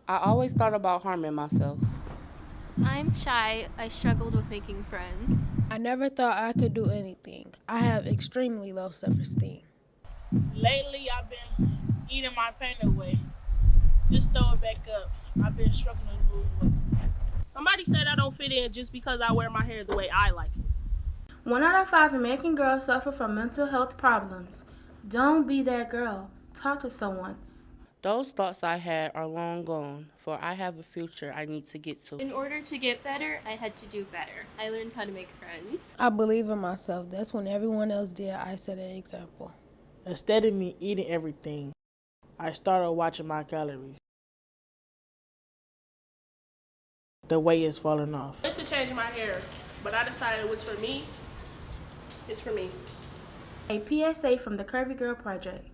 I always thought about harming myself. I'm shy. I struggled with making friends. I never thought I could do anything. I have extremely low self esteem. Lately, I've been eating my pain away. Just throw it back up. I've been struggling to lose weight. Somebody said I don't fit in just because I wear my hair the way I like it. 1 out of 5 American girls suffer from mental health problems. Don't be that girl. Talk to someone. Those thoughts I had are long gone, for I have a future I need to get to. In order to get better, I had to do better. I learned how to make friends. I believe in myself. That's when everyone else did, I set an example. Instead of me eating everything, I started watching my calories. The weight is falling off. I wanted to change my hair, but I decided it was for me. It's for me. A PSA from the Curvy Girl Project.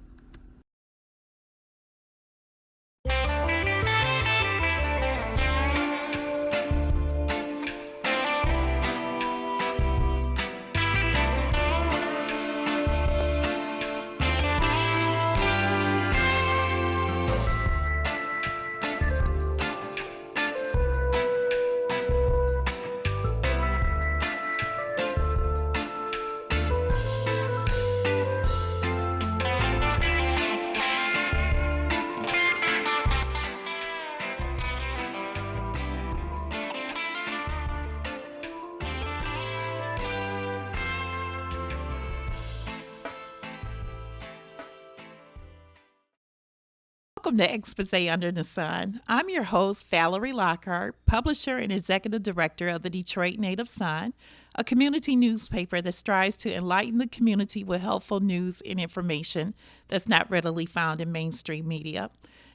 Welcome to Expose Under the Sun. I'm your host, Valerie Lockhart, publisher and executive director of the Detroit Native Sun, a community newspaper that strives to enlighten the community with helpful news and information that's not readily found in mainstream media.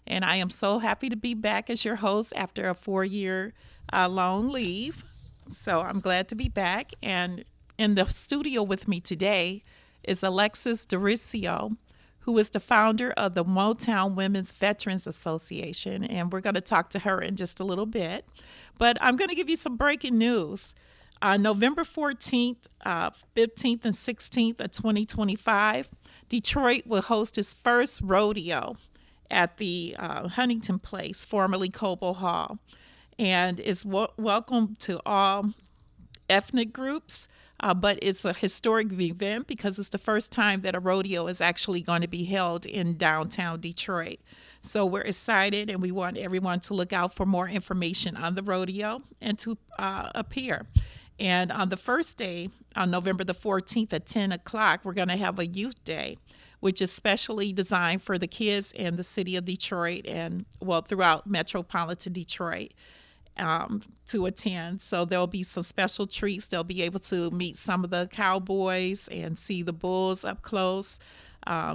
And I am so happy to be back as your host after a 4 year long leave. So I'm glad to be back. And in the studio with me today is Alexis Dericio, who is the founder of the Motown Women's Veterans Association. And we're going to talk to her in just a little bit. But I'm going to give you some breaking news. November 14th, 15th, and 16th of 2025, Detroit will host its first rodeo at the Huntington Place, formerly Cobo Hall. And is welcome to all ethnic groups, but it's a historic event because it's the first time that a rodeo is actually going to be held in downtown Detroit. So we're excited and we want everyone to look out for more information on the rodeo and to appear. And on the first day, on November the 14th at 10 o'clock, we're going to have a youth day, which is specially designed for the kids in the city of Detroit and, well, throughout metropolitan Detroit to attend. So there'll be some special treats. They'll be able to meet some of the cowboys and see the bulls up close,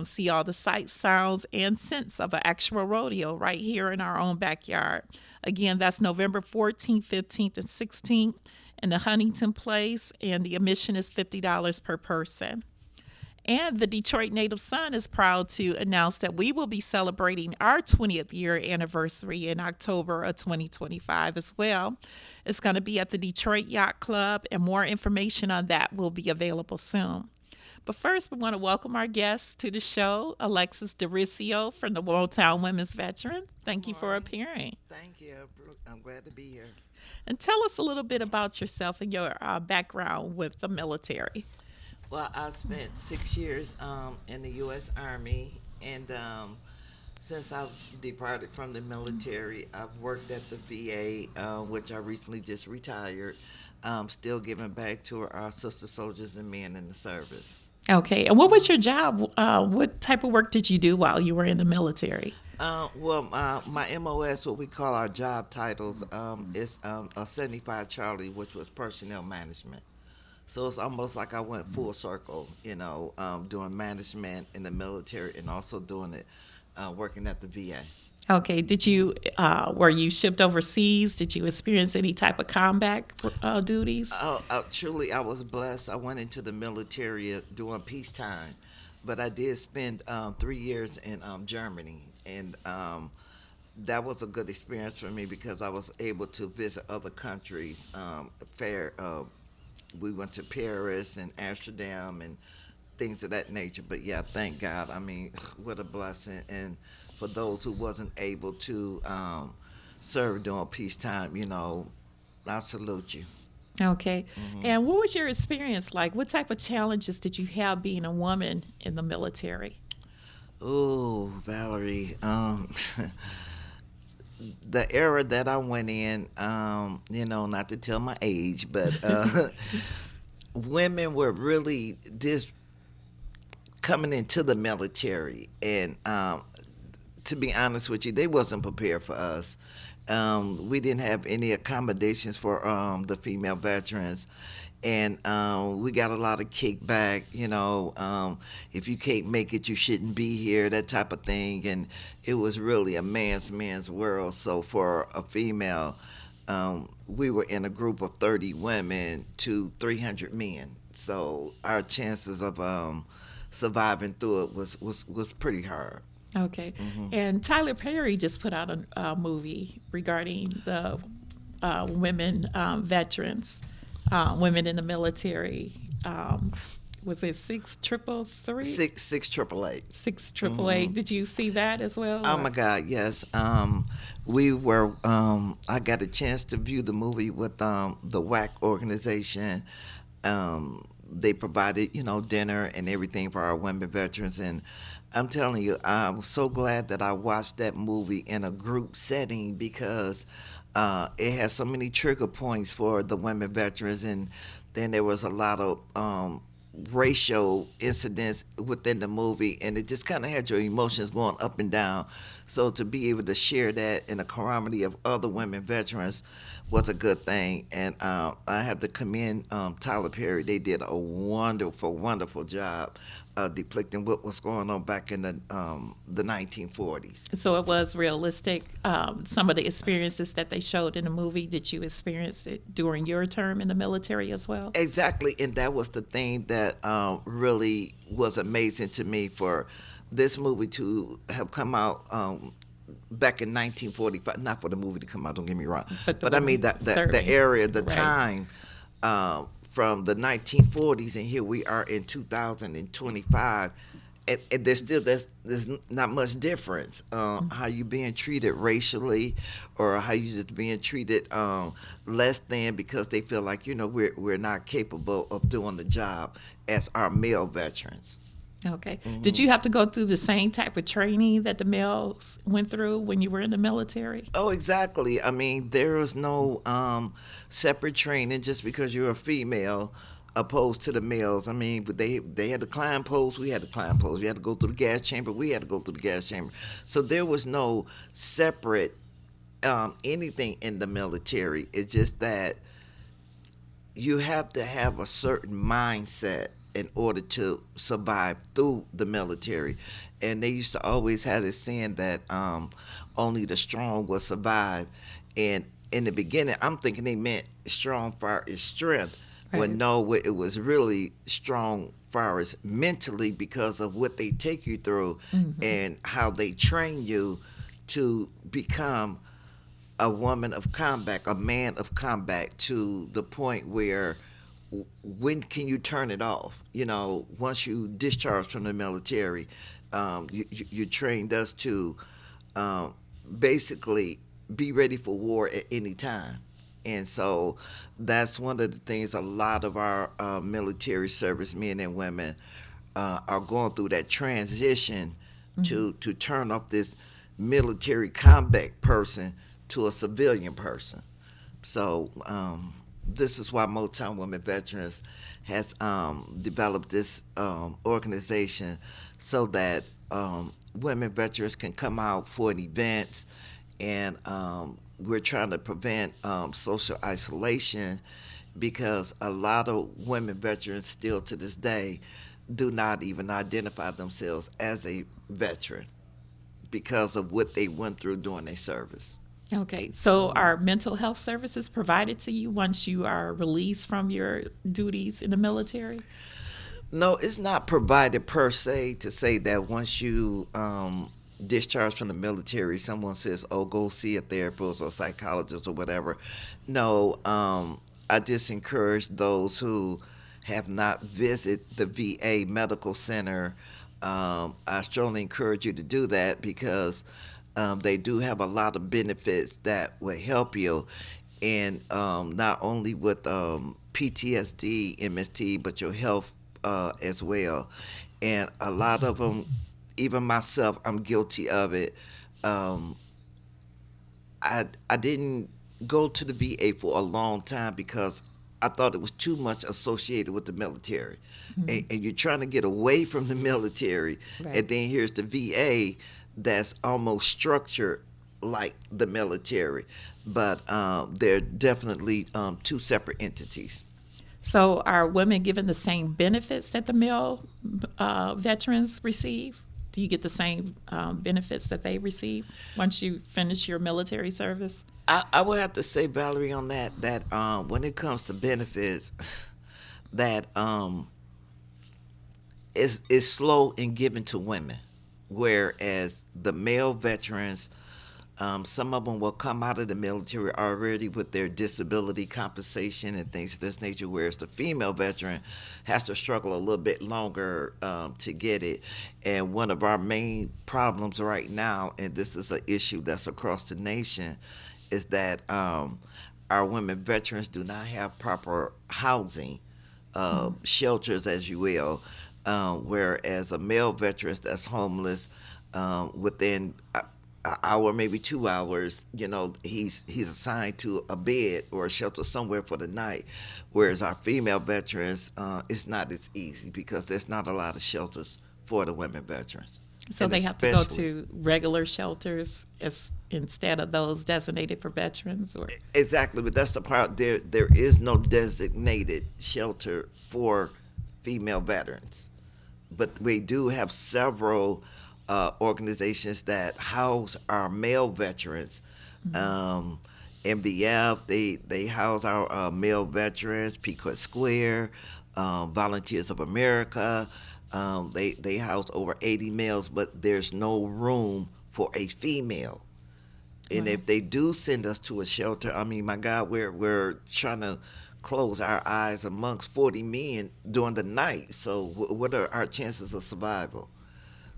see all the sights, sounds, and scents of an actual rodeo right here in our own backyard. Again, that's November 14th, 15th, and 16th in the Huntington Place, and the admission is $50 per person. And the Detroit Native Sun is proud to announce that we will be celebrating our 20th year anniversary in October of 2025 as well. It's going to be at the Detroit Yacht Club, and more information on that will be available soon. But first, we want to welcome our guests to the show, Alexis Dericio from the Motown Women's Veterans. Thank you for appearing. Thank you. I'm glad to be here. And tell us a little bit about yourself and your background with the military. Well, I spent 6 years in the U.S. Army, and since I've departed from the military, I've worked at the VA, which I recently just retired. Still giving back to our sister soldiers and men in the service. Okay. And what was your job? What type of work did you do while you were in the military? My MOS, what we call our job titles, is a 75 Charlie, which was personnel management. So it's almost like I went full circle, doing management in the military and also doing it, working at the VA. Okay. Were you shipped overseas? Did you experience any type of combat duties? Truly, I was blessed. I went into the military during peacetime, but I did spend 3 years in Germany, and that was a good experience for me because I was able to visit other countries. We went to Paris and Amsterdam and things of that nature. But yeah, thank God. I mean, what a blessing. And for those who wasn't able to serve during peacetime. I salute you. Okay. And what was your experience like? What type of challenges did you have being a woman in the military? Oh, Valerie, the era that I went in, not to tell my age, but women were really just coming into the military, and to be honest with you, they wasn't prepared for us. We didn't have any accommodations for the female veterans, and we got a lot of kickback. If you can't make it, you shouldn't be here, that type of thing. And it was really a man's world. So for a female, we were in a group of 30 women to 300 men. So our chances of surviving through it was pretty hard. Okay. And Tyler Perry just put out a movie regarding the women veterans, women in the military. Was it 6333? 688. 688. Did you see that as well? Oh my God, yes. We were. I got a chance to view the movie with the WAC organization. They provided, dinner and everything for our women veterans, and I'm telling you, I was so glad that I watched that movie in a group setting because it has so many trigger points for the women veterans, and then there was a lot of racial incidents within the movie, and it just kind of had your emotions going up and down. So to be able to share that in a community of other women veterans was a good thing. And I have to commend Tyler Perry. They did a wonderful job depicting what was going on back in the 1940s. So it was realistic. Some of the experiences that they showed in the movie, did you experience it during your term in the military as well? Exactly, and that was the thing that really was amazing to me for this movie to have come out back in 1945. Not for the movie to come out, don't get me wrong, but I mean the area, the time from the 1940s, and here we are in 2025. And there's not much difference how you being treated racially, or how you just being treated less than because they feel like we're not capable of doing the job as our male veterans. Okay. Did you have to go through the same type of training that the males went through when you were in the military? Oh, exactly. I mean, there was no separate training just because you're a female opposed to the males. I mean, they had to climb poles, we had to climb poles. We had to go through the gas chamber, we had to go through the gas chamber. So there was no separate anything in the military. It's just that you have to have a certain mindset in order to survive through the military. And they used to always have this saying that only the strong will survive. And in the beginning, I'm thinking they meant strong far as strength. Right. When no, it was really strong far as mentally because of what they take you through and how they train you to become a woman of combat, a man of combat, to the point where when can you turn it off? Once you discharge from the military, you trained us to basically be ready for war at any time. And so that's one of the things a lot of our military service men and women are going through, that transition to turn off this military combat person to a civilian person. So this is why Motown Women Veterans has developed this organization so that women veterans can come out for an event, and we're trying to prevent social isolation, because a lot of women veterans still to this day do not even identify themselves as a veteran because of what they went through during their service. Okay, so are mental health services provided to you once you are released from your duties in the military? No, it's not provided per se, to say that once you discharge from the military, someone says, oh, go see a therapist or psychologist or whatever. No, I just encourage those who have not visited the VA medical center I strongly encourage you to do that because they do have a lot of benefits that will help you, and not only with PTSD, MST, but your health as well. And a lot of them, even myself, I'm guilty of it. Um, I didn't go to the VA for a long time because I thought it was too much associated with the military. And you're trying to get away from the military, Right. and then here's the VA that's almost structured like the military. But they're definitely two separate entities. So are women given the same benefits that the male veterans receive? Do you get the same benefits that they receive once you finish your military service? I would have to say, Valerie, on that when it comes to benefits, that is slow in giving to women, whereas the male veterans, some of them will come out of the military already with their disability compensation and things of this nature, whereas the female veteran has to struggle a little bit longer to get it. And one of our main problems right now, and this is an issue that's across the nation, is that our women veterans do not have proper housing, shelters, as you will, whereas a male veteran that's homeless within an hour, maybe 2 hours, he's assigned to a bed or a shelter somewhere for the night. Whereas our female veterans, it's not as easy because there's not a lot of shelters for the women veterans. So And they have to go especially- to regular shelters instead of those designated for veterans, or Exactly, but that's the part. There is no designated shelter for female veterans, but we do have several organizations that house our male veterans. MBF, they house our male veterans. Pequot Square, Volunteers of America. They house over 80 males, but there's no room for a female. And if they do send us to a shelter, I mean, my God, we're trying to close our eyes amongst 40 men during the night. So what are our chances of survival?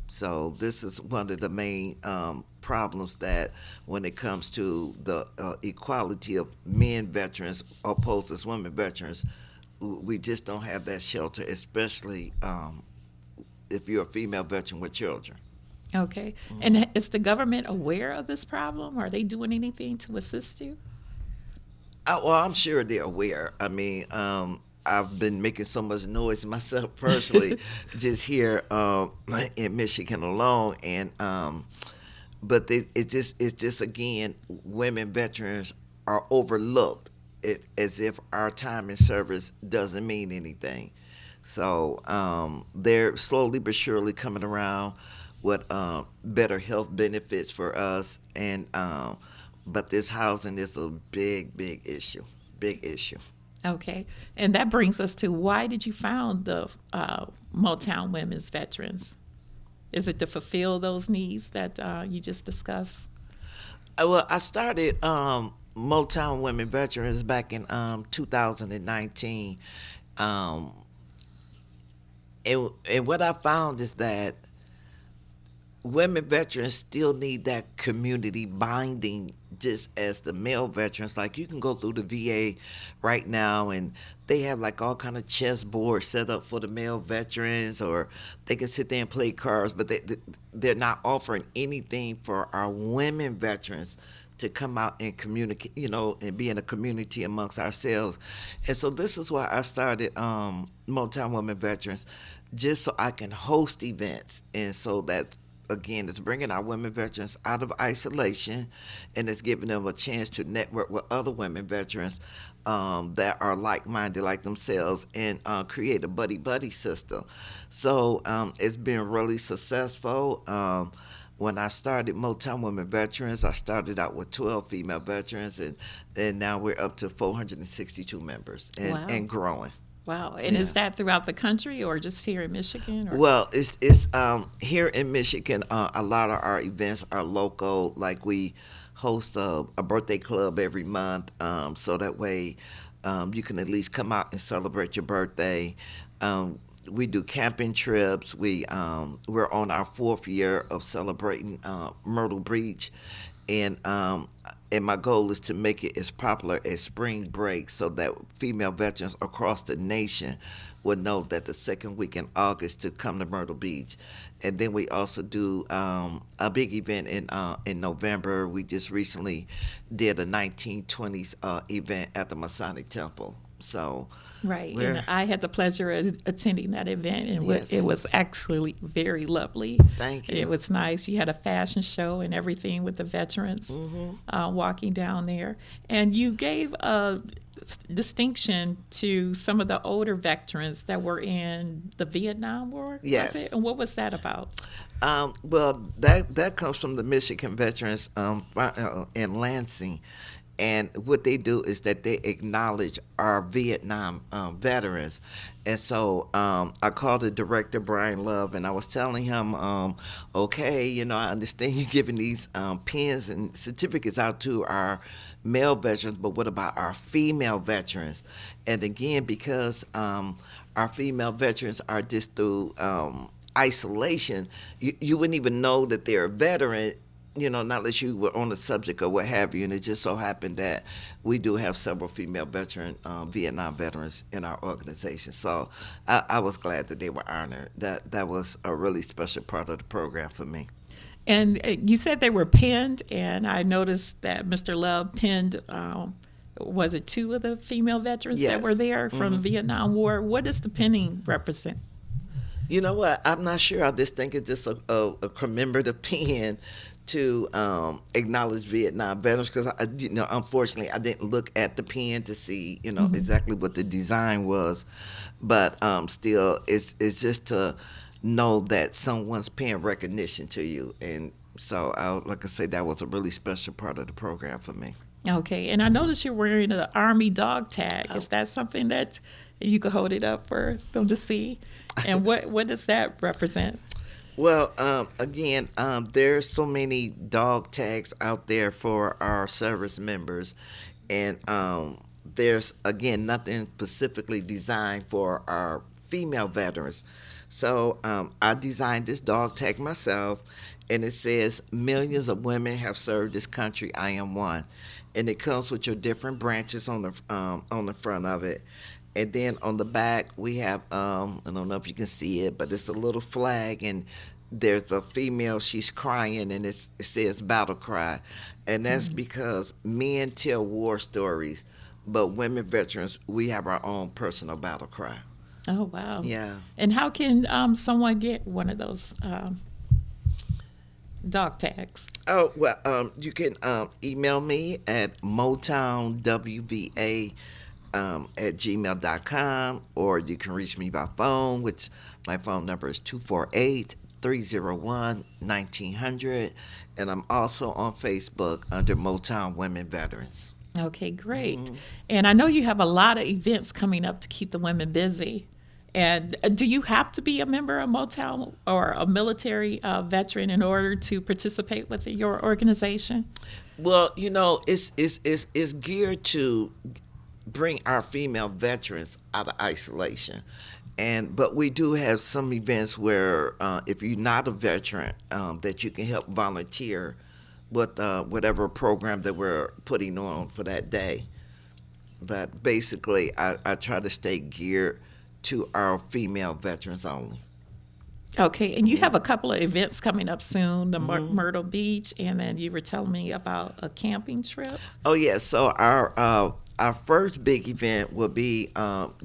So this is one of the main problems that when it comes to the equality of men veterans opposed to women veterans, we just don't have that shelter, especially if you're a female veteran with children. okay. And is the government aware of this problem? Are they doing anything to assist you? Well, I'm sure they're aware. I mean, I've been making so much noise myself personally, just here in Michigan alone, and but it's just again, women veterans are overlooked, as if our time in service doesn't mean anything. So they're slowly but surely coming around with better health benefits for us, and but this housing is a big issue, big issue. Okay. And that brings us to, why did you found the Motown Women's Veterans? Is it to fulfill those needs that you just discussed? Well, I started Motown Women Veterans back in 2019. And what I found is that women veterans still need that community binding just as the male veterans. Like, you can go through the VA right now and they have like all kind of chess boards set up for the male veterans, or they can sit there and play cards, but they're not offering anything for our women veterans to come out and communicate, and be in a community amongst ourselves. And so this is why I started Motown Women Veterans, just so I can host events, and so that, again, it's bringing our women veterans out of isolation, and it's giving them a chance to network with other women veterans that are like-minded like themselves, and create a buddy system. So it's been really successful. When I started Motown Women Veterans, I started out with 12 female veterans, and now we're up to 462 members Wow. and growing. Wow. And is that throughout the country or just here in Michigan? Or? Well, it's here in Michigan. A lot of our events are local. Like, we host a birthday club every month, so that way you can at least come out and celebrate your birthday. we do camping trips. We're on our 4th year of celebrating Myrtle Beach, and my goal is to make it as popular as spring break, so that female veterans across the nation would know that the second week in August to come to Myrtle Beach. And then we also do a big event in November. We just recently did a 1920s event at the Masonic Temple. So Right. we're And I had the pleasure of attending that event, and Yes. it was actually very lovely. Thank you. It was nice. You had a fashion show and everything with the veterans walking down there. And you gave a distinction to some of the older veterans that were in the Vietnam War. was Yes. it? And what was that about? Well, that comes from the Michigan veterans in Lansing, and what they do is that they acknowledge our Vietnam veterans. And so I called the director, Brian Love, and I was telling him, okay, I understand you giving these pins and certificates out to our male veterans, but what about our female veterans? And again, because our female veterans are just through isolation, you wouldn't even know that they're a veteran, not unless you were on the subject or what have you. And it just so happened that we do have several female Vietnam veterans in our organization. So I was glad that they were honored. That was a really special part of the program for me. And you said they were pinned, and I noticed that Mr. Love pinned, was it 2 of the female veterans that Yes. were there from the Vietnam War? What does the pinning represent? You know what? I'm not sure. I just think it's just a commemorative pin to acknowledge Vietnam veterans, because unfortunately I didn't look at the pen to see exactly what the design was, but still it's just to know that someone's paying recognition to you. And so like I say, that was a really special part of the program for me. Okay, and I noticed you're wearing an Army dog tag. Is that something that you could hold it up for them to see? And what does that represent? Well, again, there's so many dog tags out there for our service members, and there's, again, nothing specifically designed for our female veterans. So I designed this dog tag myself, and it says, "Millions of women have served this country. I am one." And it comes with your different branches on the front of it. And then on the back, we have, I don't know if you can see it, but it's a little flag, and there's a female, she's crying, and it says battle cry. And that's because men tell war stories, but women veterans, we have our own personal battle cry. Oh, wow. Yeah. And how can someone get one of those dog tags? Oh, well, you can email me at motownwva at gmail.com, or you can reach me by phone, which my phone number is 248-301-1900, and I'm also on Facebook under Motown Women Veterans. Okay, great. And I know you have a lot of events coming up to keep the women busy. And do you have to be a member of Motown or a military veteran in order to participate with your organization? Well, it's geared to bring our female veterans out of isolation. But we do have some events where if you're not a veteran, that you can help volunteer with whatever program that we're putting on for that day. But basically, I try to stay geared to our female veterans only. Okay, and you have a couple of events coming up soon, the Myrtle Beach, and then you were telling me about a camping trip. Oh yeah, so our first big event will be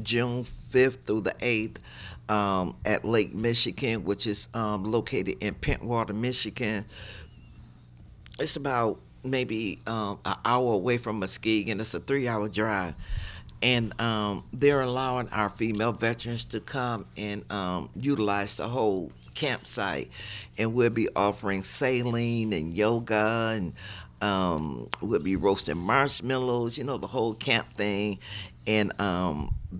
June 5th through the 8th at Lake Michigan, which is located in Pentwater, Michigan. It's about maybe an hour away from Muskegon. It's a 3-hour drive. And they're allowing our female veterans to come and utilize the whole campsite. And we'll be offering sailing and yoga, and we'll be roasting marshmallows, the whole camp thing. And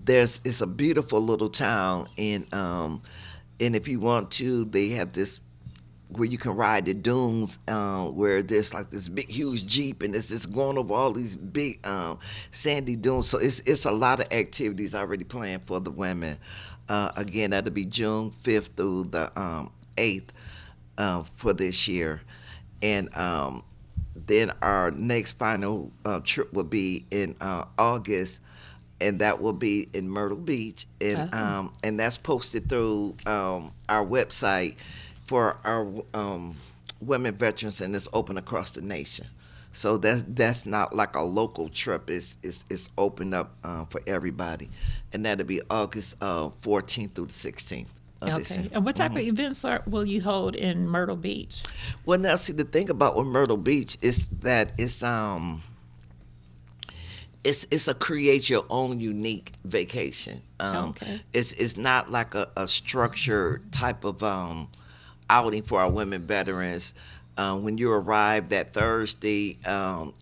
it's a beautiful little town. And if you want to, they have this where you can ride the dunes, where there's like this big, huge Jeep, and it's just going over all these big sandy dunes. So it's a lot of activities already planned for the women. Again, that'll be June 5th through the 8th for this year. And then our next final trip will be in August, and that will be in Myrtle Beach, and that's posted through our website for our women veterans, and it's open across the nation. So that's not like a local trip. It's open up for everybody, and that'll be August 14th through the 16th. Okay. And what type of events will you hold in Myrtle Beach? Well, now see, the thing about with Myrtle Beach is that it's a create your own unique vacation. Okay. It's not like a structured type of outing for our women veterans. When you arrive that Thursday,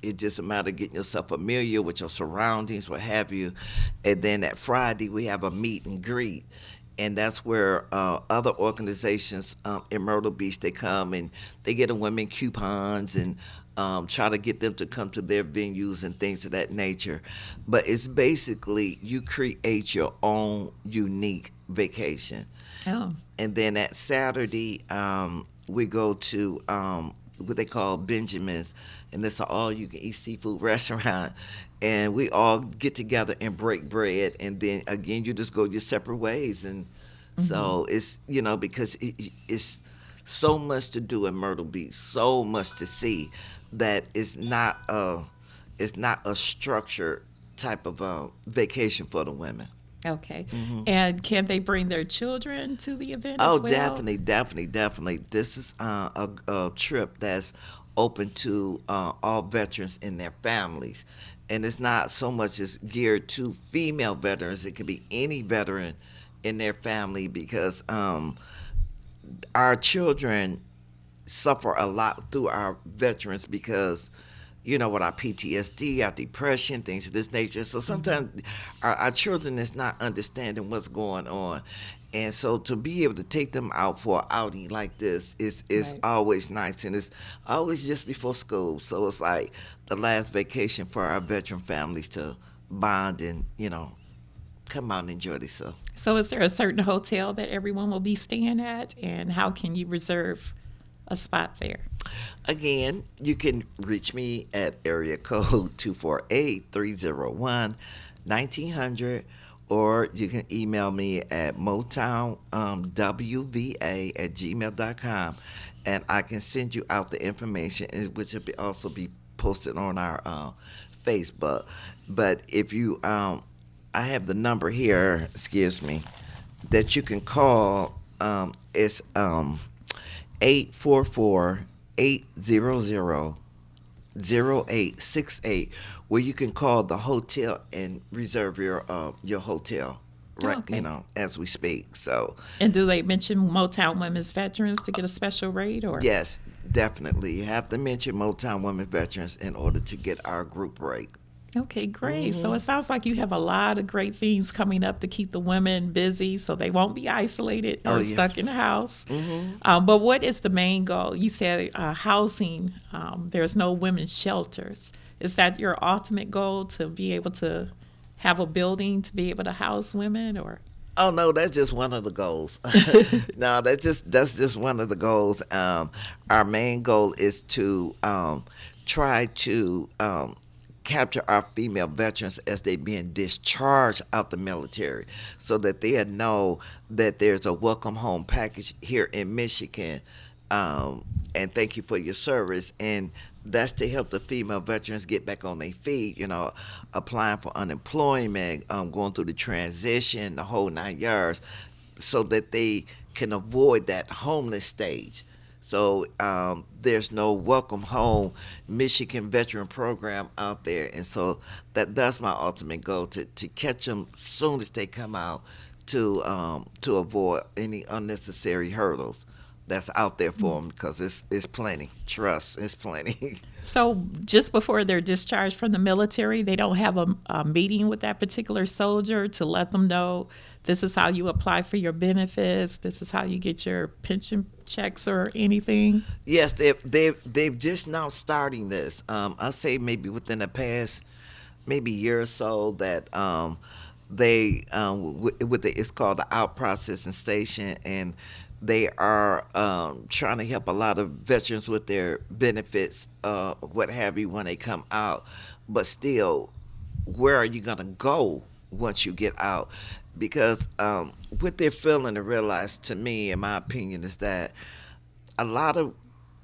it's just a matter of getting yourself familiar with your surroundings, what have you. And then that Friday, we have a meet and greet. And that's where other organizations in Myrtle Beach, they come and they get a women coupons and try to get them to come to their venues and things of that nature. But it's basically you create your own unique vacation. Oh. And then that Saturday, we go to what they call Benjamin's, and it's an all-you-can-eat seafood restaurant. And we all get together and break bread, and then again, you just go your separate ways. And so it's, because it's so much to do in Myrtle Beach, so much to see, that it's not a structured type of vacation for the women. Okay. And can they bring their children to the event Oh, as well? definitely. This is a trip that's open to all veterans and their families. And it's not so much as geared to female veterans. It could be any veteran in their family, because our children suffer a lot through our veterans, because with our PTSD, our depression, things of this nature. So sometimes our children is not understanding what's going on. And so to be able to take them out for an outing like this is Right. always nice. And it's always just before school. So it's like the last vacation for our veteran families to bond and, come out and enjoy themselves. So is there a certain hotel that everyone will be staying at, and how can you reserve a spot there? Again, you can reach me at area code 248-301-1900, or you can email me at motownwva@gmail.com, and I can send you out the information, which will also be posted on our Facebook. But if you, I have the number here, that you can call. It's 844-800-0868, where you can call the hotel and reserve your hotel right, Okay. as we speak. So And do they mention Motown Women's Veterans to get a special rate, or? yes, definitely, you have to mention Motown Women Veterans in order to get our group rate. Okay, great. So it sounds like you have a lot of great things coming up to keep the women busy, so they won't be isolated or Oh, yeah. stuck in the house. But what is the main goal? You said housing. There's no women's shelters. Is that your ultimate goal, to be able to have a building to be able to house women, or? Oh no, that's just one of the goals. No, that's just one of the goals. Our main goal is to try to capture our female veterans as they being discharged out the military, so that they know that there's a welcome home package here in Michigan, and thank you for your service. And that's to help the female veterans get back on their feet, applying for unemployment, going through the transition, the whole 9 yards, so that they can avoid that homeless stage. So there's no welcome home Michigan veteran program out there. And so that's my ultimate goal, to catch them soon as they come out, to avoid any unnecessary hurdles that's out there for them, because it's plenty. Trust, it's plenty. So just before they're discharged from the military, they don't have a meeting with that particular soldier to let them know, this is how you apply for your benefits, this is how you get your pension checks or anything? Yes, they've just now starting this. I say maybe within the past maybe year or so, that they it's called the out processing station, and they are trying to help a lot of veterans with their benefits, what have you, when they come out. But still, where are you going to go once you get out? Because what they're failing to realize, to me, in my opinion, is that a lot of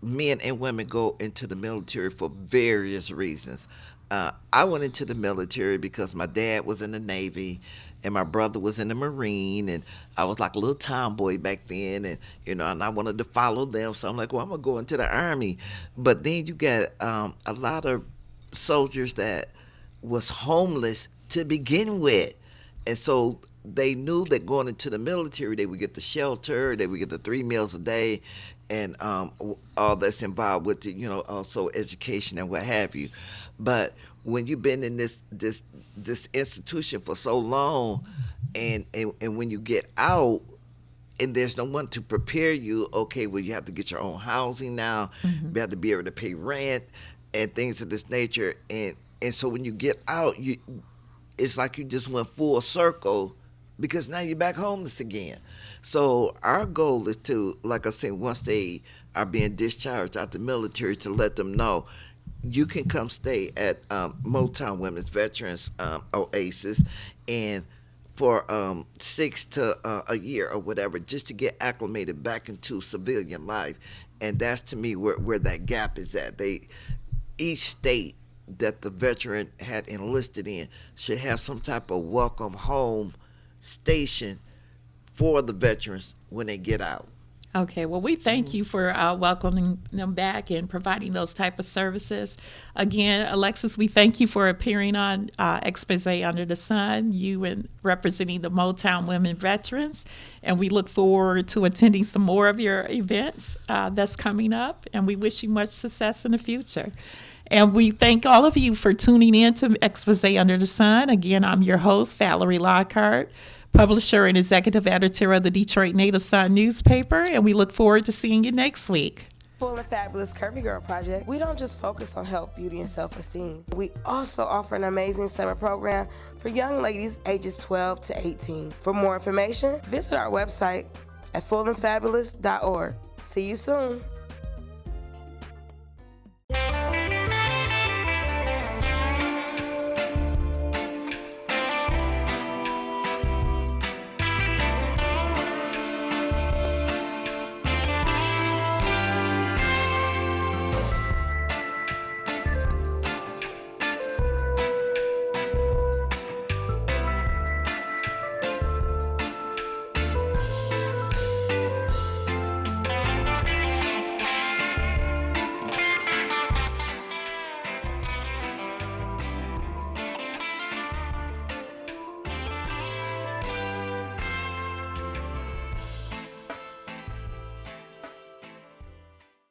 men and women go into the military for various reasons. I went into the military because my dad was in the Navy and my brother was in the Marine, and I was like a little tomboy back then, and and I wanted to follow them. So I'm like, well, I'm gonna go into the Army. But then you got a lot of soldiers that was homeless to begin with, and so they knew that going into the military, they would get the shelter, they would get the 3 meals a day, and all that's involved with it, also education and what have you. But when you've been in this institution for so long, and when you get out, and there's no one to prepare you, okay, well, you have to get your own housing now, you have to be able to pay rent and things of this nature, and so when you get out, it's like you just went full circle, because now you're back homeless again. So our goal is to, like I said, once they are being discharged out the military, to let them know you can come stay at Motown Women's Veterans Oasis, and for 6 to a year or whatever, just to get acclimated back into civilian life. And that's, to me, where that gap is at. Each state that the veteran had enlisted in should have some type of welcome home station for the veterans when they get out. Okay, well, we thank you for welcoming them back and providing those type of services. Again, Alexis, we thank you for appearing on Expose Under the Sun, you and representing the Motown Women Veterans. And we look forward to attending some more of your events that's coming up, and we wish you much success in the future. And we thank all of you for tuning in to Expose Under the Sun. Again, I'm your host, Valerie Lockhart, publisher and executive editor of the Detroit Native Sun newspaper, and we look forward to seeing you next week. Full and Fabulous Curvy Girl Project, we don't just focus on health, beauty, and self-esteem. We also offer an amazing summer program for young ladies ages 12 to 18. For more information, visit our website at fullandfabulous.org. See you soon.